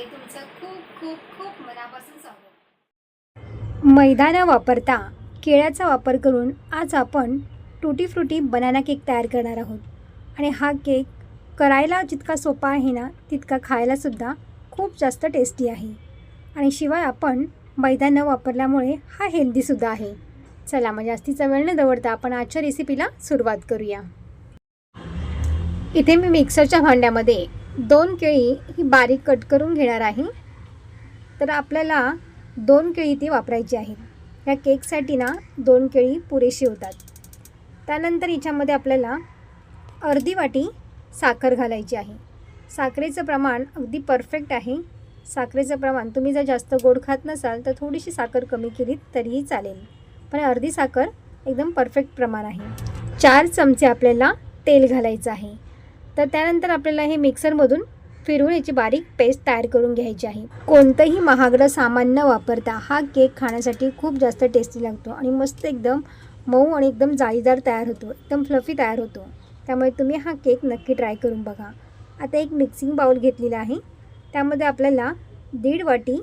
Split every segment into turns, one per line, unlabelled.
मध्ये तुमचं खूप खूप खूप मनापासून स्वागत।
मैदा न वापरता केळ्याचा वापर करून आज आपण टूटी फ्रूटी बनाना केक तयार करणार आहोत। आणि हा केक करायला जितका सोपा आहे ना, तितका खायलासुद्धा खूप जास्त टेस्टी आहे। आणि शिवाय आपण मैदा न वापरल्यामुळे हा हेल्दीसुद्धा आहे। चला मग जास्तीचा वेळ न दवडता आपण आजच्या रेसिपीला सुरुवात करूया। इथे मी मिक्सरच्या भांड्यामध्ये 2 केळी ही बारीक कट करून घेणार आहे। तर आपल्याला 2 केळी ती वापरायची आहेत। या केकसाठी ना 2 केळी पुरेशी होतात। त्यानंतर याच्यामध्ये आपल्याला अर्धी वाटी साखर घालायची आहे। साखरेचं प्रमाण अगदी परफेक्ट आहे। साखरेचं प्रमाण तुम्ही जर जास्त गोड खात नसाल तर थोडीशी साखर कमी केली तरीही चालेल, पण अर्धी साखर एकदम परफेक्ट प्रमाण आहे। 4 चमचे आपल्याला तेल घालायचं आहे। तर त्यानंतर आपल्याला हे मिक्सरमधून फिरवून याची बारीक पेस्ट तयार करून घ्यायची आहे। कोणतंही महागडं सामान न वापरता हा केक खाण्यासाठी खूप जास्त टेस्टी लागतो आणि मस्त एकदम मऊ आणि एकदम जाळीदार तयार होतो, एकदम फ्लफी तयार होतो। त्यामुळे तुम्ही हा केक नक्की ट्राय करून बघा। आता एक मिक्सिंग बाउल घेतलेला आहे, त्यामध्ये आपल्याला 1.5 वाटी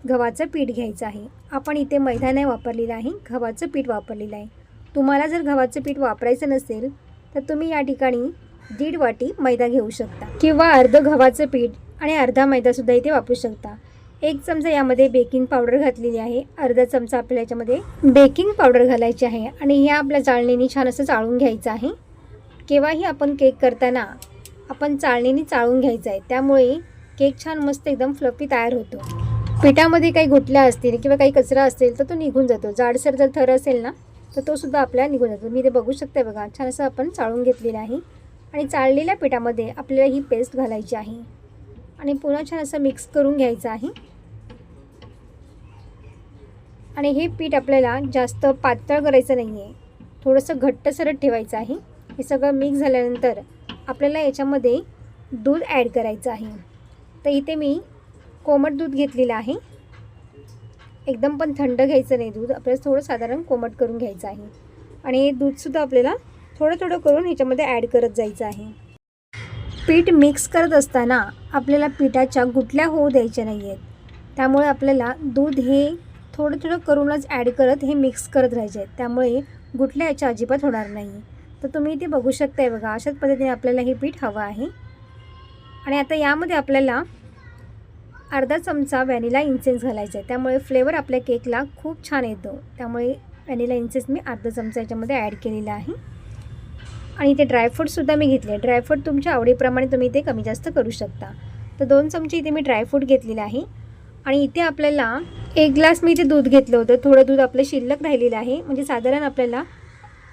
गव्हाचं पीठ घ्यायचं आहे। आपण इथे मैदा नाही वापरलेला आहे, गव्हाचं पीठ वापरलेलं आहे। तुम्हाला जर गव्हाचं पीठ वापरायचं नसेल तर तुम्ही या ठिकाणी 1.5 वाटी मैदा घेऊ शकता किंवा अर्धं गव्हाचं पीठ आणि अर्धा मैदासुद्धा इथे वापरू शकता। 1 चमचा यामध्ये बेकिंग पावडर घातलेली आहे। अर्धा चमचा आपल्याला याच्यामध्ये बेकिंग पावडर घालायची आहे आणि हे आपल्या चाळणीने छान असं चाळून घ्यायचं आहे। केव्हाही आपण केक करताना आपण चाळणीने चाळून घ्यायचं आहे, त्यामुळे केक छान मस्त एकदम फ्लफी तयार होतो। पिठामध्ये काही गुठल्या असतील किंवा काही कचरा असेल तर तो निघून जातो। जाडसर जर थर असेल ना तर तो सुद्धा आपल्याला निघून जातो। मी ते बघू शकते बघा, छान असं आपण चाळून घेतलेलं आहे। आणि चाळलेल्या पिठामध्ये आपल्याला ही पेस्ट घालायची आहे आणि पुन्हा छान असं मिक्स करून घ्यायचं आहे। आणि हे पीठ आपल्याला जास्त पातळ करायचं नाही आहे, थोडंसं घट्टसर ठेवायचं आहे। हे सगळं मिक्स झाल्यानंतर आपल्याला याच्यामध्ये दूध ॲड करायचं आहे। तर इथे मी कोमट दूध घेतलेलं आहे। एकदम पण थंड घ्यायचं नाही दूध, आपल्याला थोडं साधारण कोमट करून घ्यायचं आहे। आणि हे दूधसुद्धा आपल्याला थोडं थोडं करून ह्याच्यामध्ये ॲड करत जायचं आहे। पीठ मिक्स करत असताना आपल्याला पिठाच्या गुठल्या होऊ द्यायच्या नाही आहेत, त्यामुळे आपल्याला दूध हे थोडं थोडं करूनच ॲड करत हे मिक्स करत राहायचे आहेत, त्यामुळे गुठल्या याच्या अजिबात होणार नाही। तर तुम्ही इथे बघू शकताय बघा, अशाच पद्धतीने आपल्याला हे पीठ हवं आहे। आणि आता यामध्ये आपल्याला अर्धा चमचा व्हॅनिला इन्सेन्स घालायचा आहे, त्यामुळे फ्लेवर आपल्या केकला खूप छान येतो। त्यामुळे व्हॅनिला इन्सेन्स मी अर्धा चमचा याच्यामध्ये ॲड केलेला आहे। आणि इथे ड्रायफ्रूटसुद्धा मी घेतले। ड्रायफ्रूट तुमच्या आवडीप्रमाणे तुम्ही ते कमी जास्त करू शकता। तर 2 चमचे इथे मी ड्रायफ्रूट घेतलेले आहे। आणि इथे आपल्याला 1 ग्लास मी इथे दूध घेतलं होतं, थोडं दूध आपलं शिल्लक राहिलेलं आहे, म्हणजे साधारण आपल्याला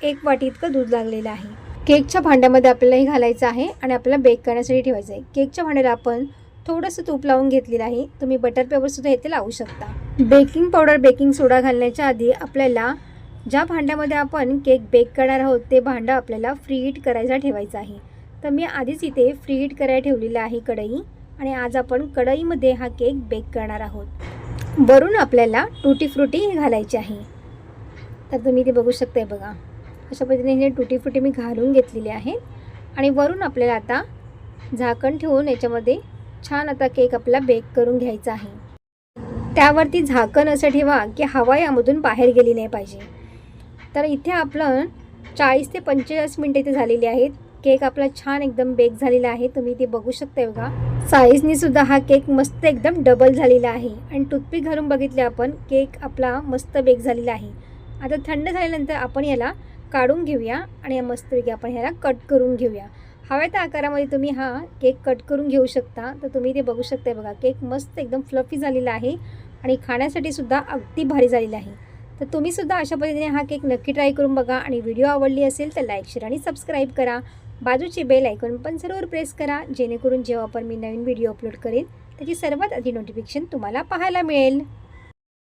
1 वाटी इतकं दूध लागलेलं आहे। केकच्या भांड्यामध्ये आपल्याला हे घालायचं आहे आणि आपल्याला बेक करण्यासाठी ठेवायचं आहे। केकच्या भांड्याला आपण थोडंसं तूप लावून घेतलेलं आहे, तुम्ही बटर पेपरसुद्धा इथे लावू शकता। बेकिंग पावडर बेकिंग सोडा घालण्याच्या आधी आपल्याला ज्या भांड्यामध्ये आपण केक बेक करणार आहोत ते भांडं आपल्याला फ्री हीट करायला ठेवायचं आहे। तर मी आधीच इथे फ्री हीट करायला ठेवलेलं आहे कढई, आणि आज आपण कढईमध्ये हा केक बेक करणार आहोत। वरून आपल्याला टूटी फ्रूटी घालायची आहे। तर तुम्ही ते बघू शकताय बघा, अशा पद्धतीने हे टूटी फ्रूटी मी घालून घेतलेली आहे। आणि वरून आपल्याला आता झाकण ठेवून याच्यामध्ये छान आता केक आपला बेक करून घ्यायचा आहे। त्यावरती झाकण असं ठेवा की हवा यामधून बाहेर गेली नाही पाहिजे। तर इथे आपलं 40 ते 45 मिनिटं इथे झालेली आहेत। केक आपला छान एकदम बेक झालेला आहे, तुम्ही ते बघू शकता बघा। साईजनी सुद्धा हा केक मस्त एकदम डबल झालेला आहे। आणि टूथपिक घालून बघितले आपण, केक आपला मस्त बेक झालेला आहे। आता थंड झाल्यानंतर आपण याला काढून घेऊया आणि मस्तपैकी आपण ह्याला कट करून घेऊया। हव्या त्या आकारामध्ये तुम्ही हा केक कट करून घेऊ शकता। तर तुम्ही ते बघू शकताय बघा, केक मस्त एकदम फ्लफी झालेला आहे आणि खाण्यासाठी सुद्धा अगदी भारी झालेला आहे। तर तुम्ही सुद्धा अशा पद्धतीने हा केक नक्की ट्राय करून बघा। आणि व्हिडिओ आवडली असेल तर लाईक शेअर आणि सबस्क्राईब करा। बाजूची बेल आयकॉन पण जरूर प्रेस करा, जेणेकरून जेव्हा पण मी नवीन व्हिडिओ अपलोड करेन त्याची सर्वात आधी नोटिफिकेशन तुम्हाला पाहायला मिळेल।